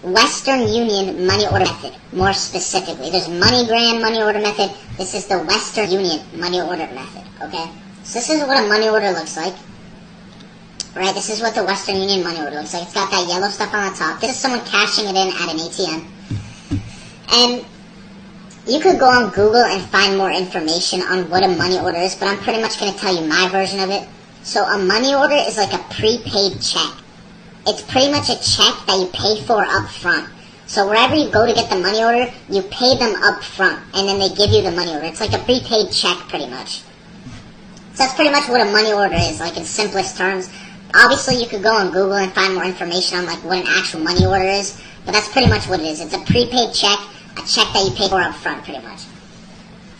Western Union money order method, more specifically. There's MoneyGram money order method. This is the Western Union money order method, okay? So this is what a money order looks like. Right, this is what the Western Union money order looks like. It's got that yellow stuff on the top. This is someone cashing it in at an ATM. And you could go on Google and find more information on what a money order is, but I'm pretty much going to tell you my version of it. So a money order is like a prepaid check. It's pretty much a check that you pay for up front. So wherever you go to get the money order, you pay them up front, and then they give you the money order. It's like a prepaid check, pretty much. So that's pretty much what a money order is, like in simplest terms. Obviously, you could go on Google and find more information on like what an actual money order is, but that's pretty much what it is. It's a prepaid check, a check that you pay for up front, pretty much.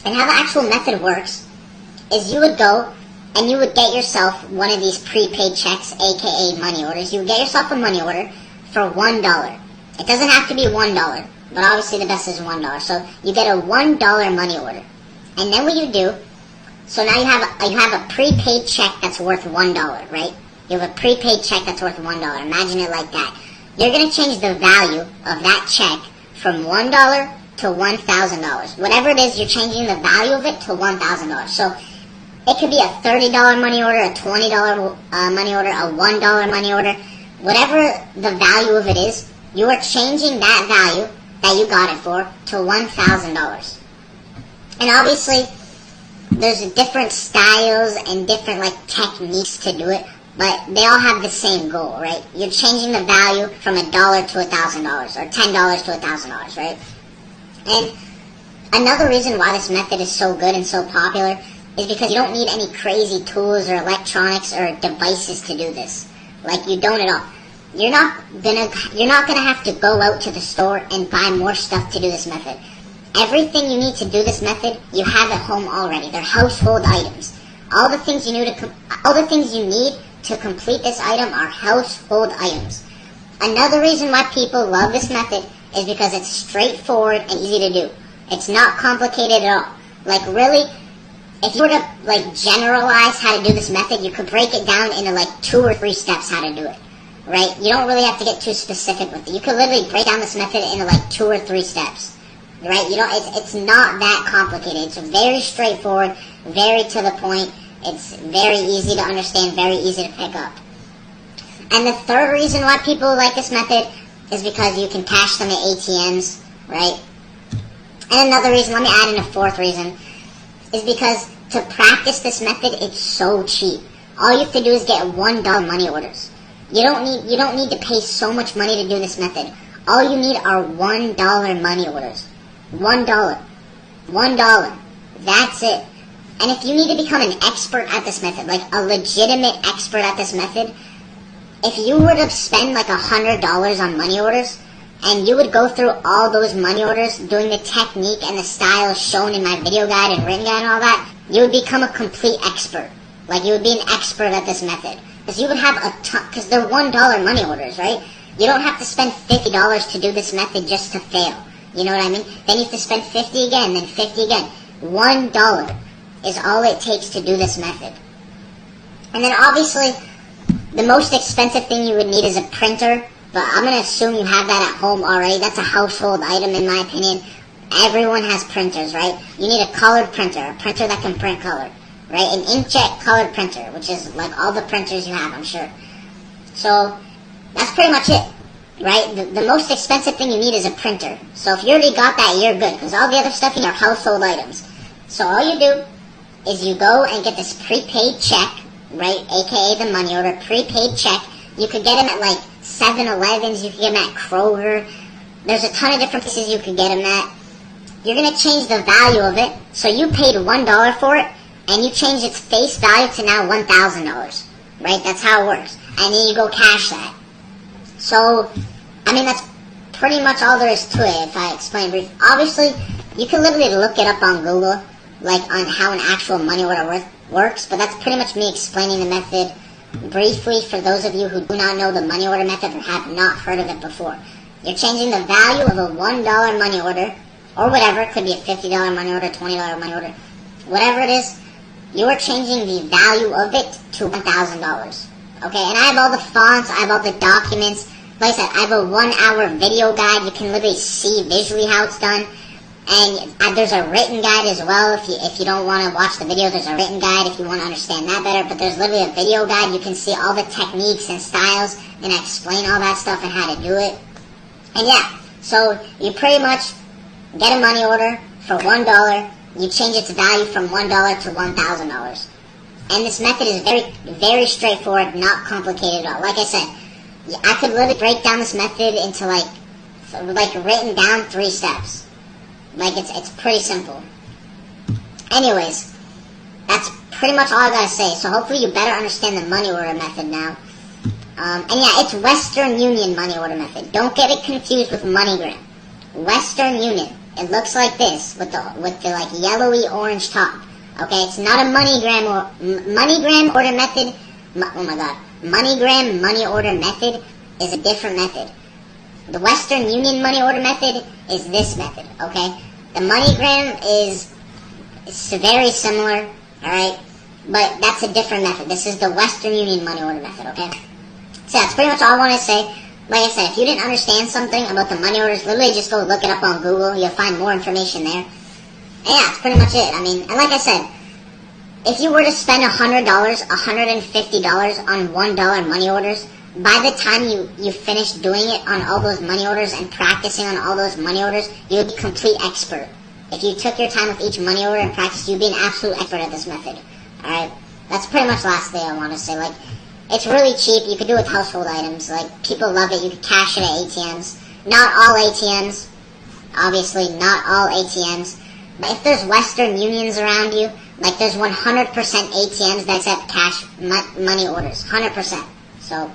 And how the actual method works is you would go and you would get yourself one of these prepaid checks, aka money orders. You would get yourself a money order for $1. It doesn't have to be $1, but obviously the best is $1. So you get a $1 money order. And then what you do, so now you have a prepaid check that's worth $1, right? You have a prepaid check that's worth $1. Imagine it like that. You're going to change the value of that check from $1 to $1,000. Whatever it is, you're changing the value of it to $1,000. So it could be a $30 money order, a $20 money order, a $1 money order. Whatever the value of it is, you are changing that value that you got it for to $1,000. And obviously, there's different styles and different like techniques to do it, but they all have the same goal, right? You're changing the value from $1 to $1,000 or $10 to $1,000, right? And another reason why this method is so good and so popular is because you don't need any crazy tools or electronics or devices to do this. Like, you don't at all. You're not gonna have to go out to the store and buy more stuff to do this method. Everything you need to do this method, you have at home already. They're household items. All the things you need to complete this item are household items. Another reason why people love this method is because it's straightforward and easy to do. It's not complicated at all. Like, really, if you were to like generalize how to do this method, you could break it down into like 2 or 3 steps how to do it. Right? You don't really have to get too specific with it. You could literally break down this method into like 2 or 3 steps. Right? It's not that complicated. It's very straightforward, very to the point. It's very easy to understand, very easy to pick up. And the third reason why people like this method is because you can cash them at ATMs, right? And another reason, let me add in a fourth reason, is because to practice this method, it's so cheap. All you have to do is get $1 money orders. You don't need to pay so much money to do this method. All you need are $1 money orders. $1. That's it. And if you need to become an expert at this method, like a legitimate expert at this method, if you were to spend like $100 on money orders, and you would go through all those money orders, doing the technique and the style shown in my video guide and written guide and all that, you would become a complete expert. Like, you would be an expert at this method. Because you would have a ton, because they're $1 money orders, right? You don't have to spend $50 to do this method just to fail. You know what I mean? Then you have to spend $50 again, then $50 again. $1 is all it takes to do this method. And then obviously, the most expensive thing you would need is a printer, but I'm going to assume you have that at home already. That's a household item in my opinion. Everyone has printers, right? You need a colored printer, a printer that can print color, right? An inkjet colored printer, which is like all the printers you have, I'm sure. So, that's pretty much it, right? The most expensive thing you need is a printer. So if you already got that, you're good, because all the other stuff in are household items. So all you do is you go and get this prepaid check, right, aka the money order, prepaid check. You could get them at like 7-Elevens, you could get them at Kroger. There's a ton of different places you could get them at. You're going to change the value of it. So you paid $1 for it, and you change its face value to now $1,000, right? That's how it works. And then you go cash that. So, I mean, that's pretty much all there is to it, if I explain brief. Obviously, you can literally look it up on Google, like on how an actual money order works, but that's pretty much me explaining the method briefly for those of you who do not know the money order method or have not heard of it before. You're changing the value of a $1 money order, or whatever, it could be a $50 money order, $20 money order, whatever it is, you are changing the value of it to $1,000. Okay, and I have all the fonts, I have all the documents, like I said, I have a 1 hour video guide. You can literally see visually how it's done. And there's a written guide as well. If you don't want to watch the video, there's a written guide if you want to understand that better. But there's literally a video guide. You can see all the techniques and styles, and I explain all that stuff and how to do it. And yeah, so you pretty much get a money order for $1. You change its value from $1 to $1,000. And this method is very, very straightforward, not complicated at all. Like I said, I could literally break down this method into like written down 3 steps. Like, it's pretty simple. Anyways, that's pretty much all I gotta say. So hopefully you better understand the money order method now. And yeah, it's Western Union money order method. Don't get it confused with MoneyGram. Western Union. It looks like this with the like yellowy orange top. Okay, it's not a MoneyGram order method. Oh my god, MoneyGram money order method is a different method. The Western Union money order method is this method, okay? The MoneyGram is very similar, alright? But that's a different method. This is the Western Union money order method, okay? So that's pretty much all I want to say. Like I said, if you didn't understand something about the money orders, literally just go look it up on Google. You'll find more information there. And yeah, that's pretty much it. I mean, and like I said, if you were to spend $100, $150 on $1 money orders, by the time you finish doing it on all those money orders and practicing on all those money orders, you would be a complete expert. If you took your time with each money order and practiced, you'd be an absolute expert at this method. Alright? That's pretty much the last thing I want to say. Like, it's really cheap. You could do it with household items. Like, people love it. You could cash it at ATMs. Not all ATMs. Obviously, not all ATMs. But if there's Western Unions around you, like, there's 100% ATMs that accept cash money orders. 100%. So